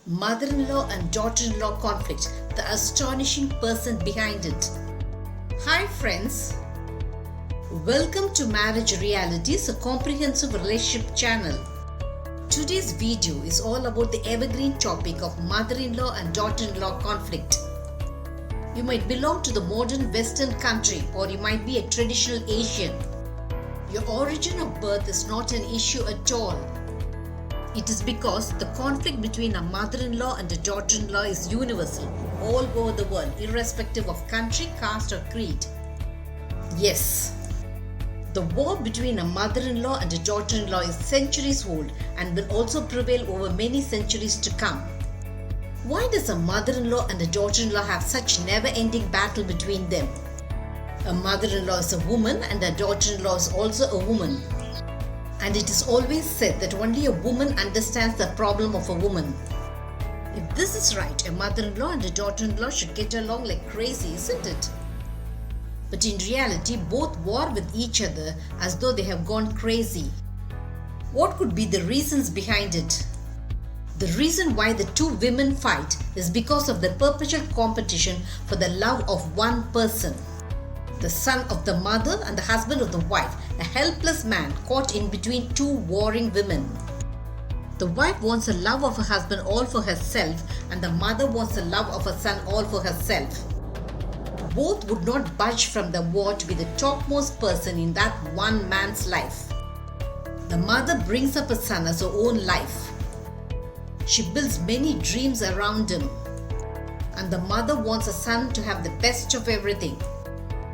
Mother-in-law and daughter-in-law conflict, the astonishing person behind it. Hi friends, welcome to Marriage Realities, a comprehensive relationship channel. Today's video is all about the evergreen topic of mother-in-law and daughter-in-law conflict. You might belong to the modern Western country or you might be a traditional Asian. Your origin of birth is not an issue at all. It is because the conflict between a mother-in-law and a daughter-in-law is universal, all over the world, irrespective of country, caste or creed. Yes, the war between a mother-in-law and a daughter-in-law is centuries old and will also prevail over many centuries to come. Why does a mother-in-law and a daughter-in-law have such never-ending battle between them? A mother-in-law is a woman and a daughter-in-law is also a woman. And it is always said that only a woman understands the problem of a woman. If this is right, a mother-in-law and a daughter-in-law should get along like crazy, isn't it? But in reality, both war with each other as though they have gone crazy. What could be the reasons behind it? The reason why the two women fight is because of the perpetual competition for the love of one person. The son of the mother and the husband of the wife, a helpless man caught in between two warring women. The wife wants the love of her husband all for herself, and the mother wants the love of her son all for herself. Both would not budge from the war to be the topmost person in that one man's life. The mother brings up a son as her own life. She builds many dreams around him, and the mother wants a son to have the best of everything.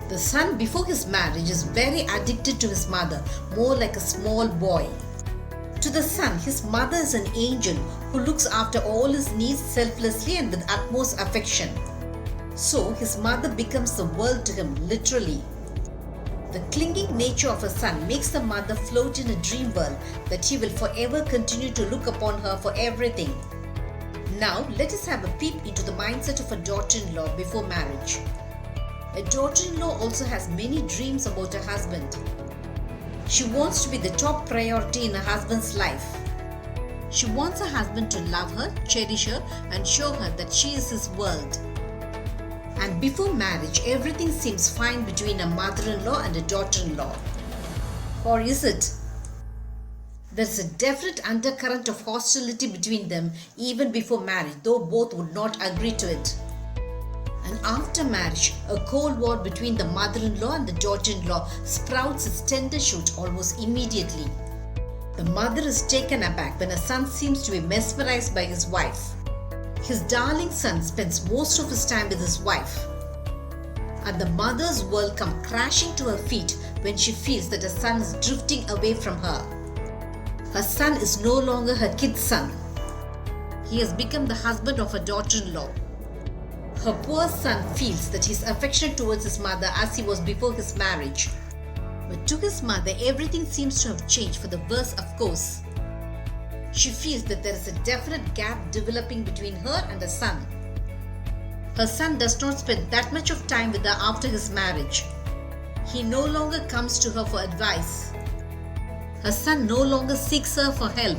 The son before his marriage is very addicted to his mother, more like a small boy. To the son, his mother is an angel who looks after all his needs selflessly and with utmost affection. So his mother becomes the world to him, literally. The clinging nature of a son makes the mother float in a dream world that he will forever continue to look upon her for everything. Now let us have a peep into the mindset of a daughter-in-law before marriage. A daughter-in-law also has many dreams about her husband. She wants to be the top priority in her husband's life. She wants her husband to love her, cherish her, and show her that she is his world. And before marriage, everything seems fine between a mother-in-law and a daughter-in-law. Or is it? There's a definite undercurrent of hostility between them even before marriage, though both would not agree to it. And after marriage, a cold war between the mother-in-law and the daughter-in-law sprouts its tender shoot almost immediately. The mother is taken aback when her son seems to be mesmerized by his wife. His darling son spends most of his time with his wife. And the mother's world comes crashing to her feet when she feels that her son is drifting away from her. Her son is no longer her kid's son. He has become the husband of her daughter-in-law. Her poor son feels that he is affectionate towards his mother as he was before his marriage. But to his mother, everything seems to have changed for the worse, of course. She feels that there is a definite gap developing between her and her son. Her son does not spend that much of time with her after his marriage. He no longer comes to her for advice. Her son no longer seeks her for help.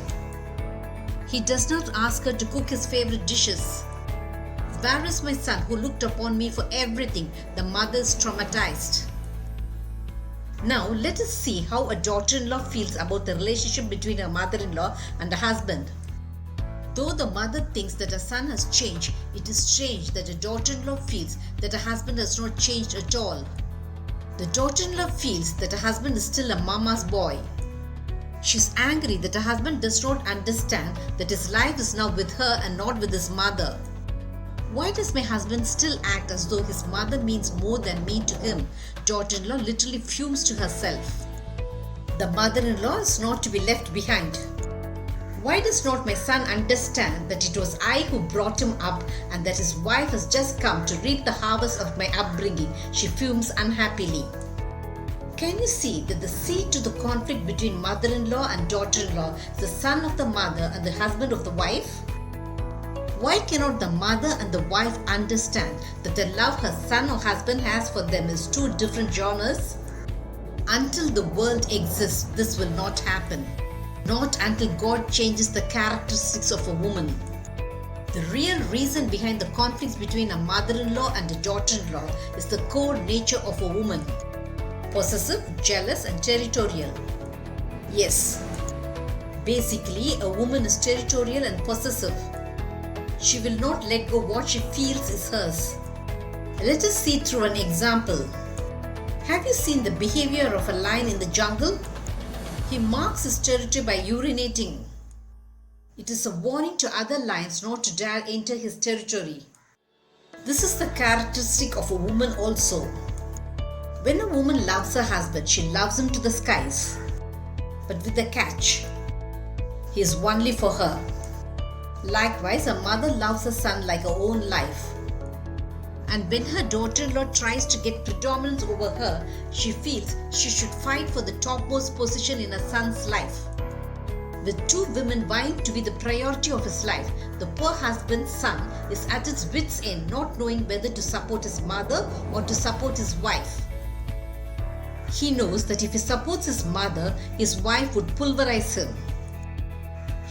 He does not ask her to cook his favorite dishes. Where is my son who looked upon me for everything? The mother is traumatized. Now let us see how a daughter-in-law feels about the relationship between her mother-in-law and her husband. Though the mother thinks that her son has changed, it is strange that a daughter-in-law feels that her husband has not changed at all. The daughter-in-law feels that her husband is still a mama's boy. She is angry that her husband does not understand that his life is now with her and not with his mother. Why does my husband still act as though his mother means more than me to him? Daughter-in-law literally fumes to herself. The mother-in-law is not to be left behind. Why does not my son understand that it was I who brought him up and that his wife has just come to reap the harvest of my upbringing? She fumes unhappily. Can you see that the seed to the conflict between mother-in-law and daughter-in-law is the son of the mother and the husband of the wife? Why cannot the mother and the wife understand that the love her son or husband has for them is two different genres? Until the world exists, this will not happen. Not until God changes the characteristics of a woman. The real reason behind the conflicts between a mother-in-law and a daughter-in-law is the core nature of a woman: possessive, jealous, and territorial. Yes, basically a woman is territorial and possessive. She will not let go what she feels is hers. Let us see through an example. Have you seen the behavior of a lion in the jungle? He marks his territory by urinating. It is a warning to other lions not to dare enter his territory. This is the characteristic of a woman also. When a woman loves her husband, she loves him to the skies. But with a catch. He is only for her. Likewise, a mother loves her son like her own life. And when her daughter-in-law tries to get predominance over her, she feels she should fight for the topmost position in her son's life. With two women vying to be the priority of his life, the poor husband's son is at his wits' end, not knowing whether to support his mother or to support his wife. He knows that if he supports his mother, his wife would pulverize him.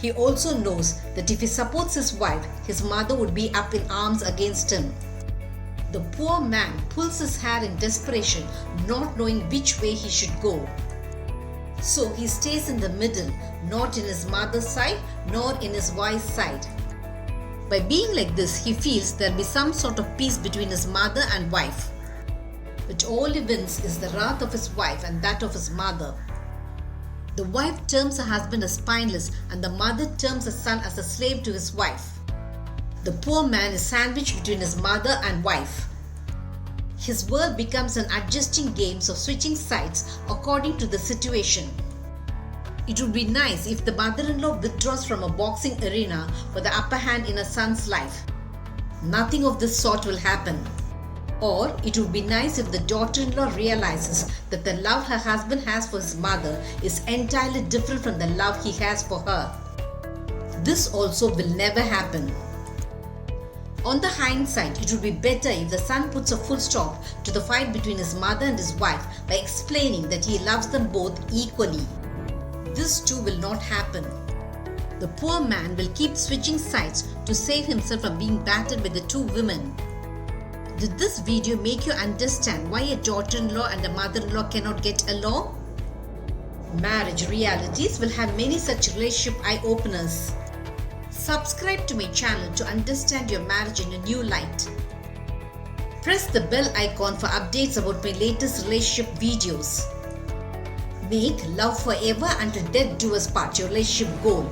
He also knows that if he supports his wife, his mother would be up in arms against him. The poor man pulls his hair in desperation, not knowing which way he should go. So he stays in the middle, not in his mother's side nor in his wife's side. By being like this, he feels there will be some sort of peace between his mother and wife. But all he wins is the wrath of his wife and that of his mother. The wife terms her husband as spineless, and the mother terms her son as a slave to his wife. The poor man is sandwiched between his mother and wife. His world becomes an adjusting game of switching sides according to the situation. It would be nice if the mother-in-law withdraws from a boxing arena for the upper hand in her son's life. Nothing of this sort will happen. Or it would be nice if the daughter-in-law realizes that the love her husband has for his mother is entirely different from the love he has for her. This also will never happen. On the hindsight, it would be better if the son puts a full stop to the fight between his mother and his wife by explaining that he loves them both equally. This too will not happen. The poor man will keep switching sides to save himself from being battered by the two women. Did this video make you understand why a daughter-in-law and a mother-in-law cannot get along? Marriage Realities will have many such relationship eye-openers. Subscribe to my channel to understand your marriage in a new light. Press the bell icon for updates about my latest relationship videos. Make love forever until death do us part your relationship goal.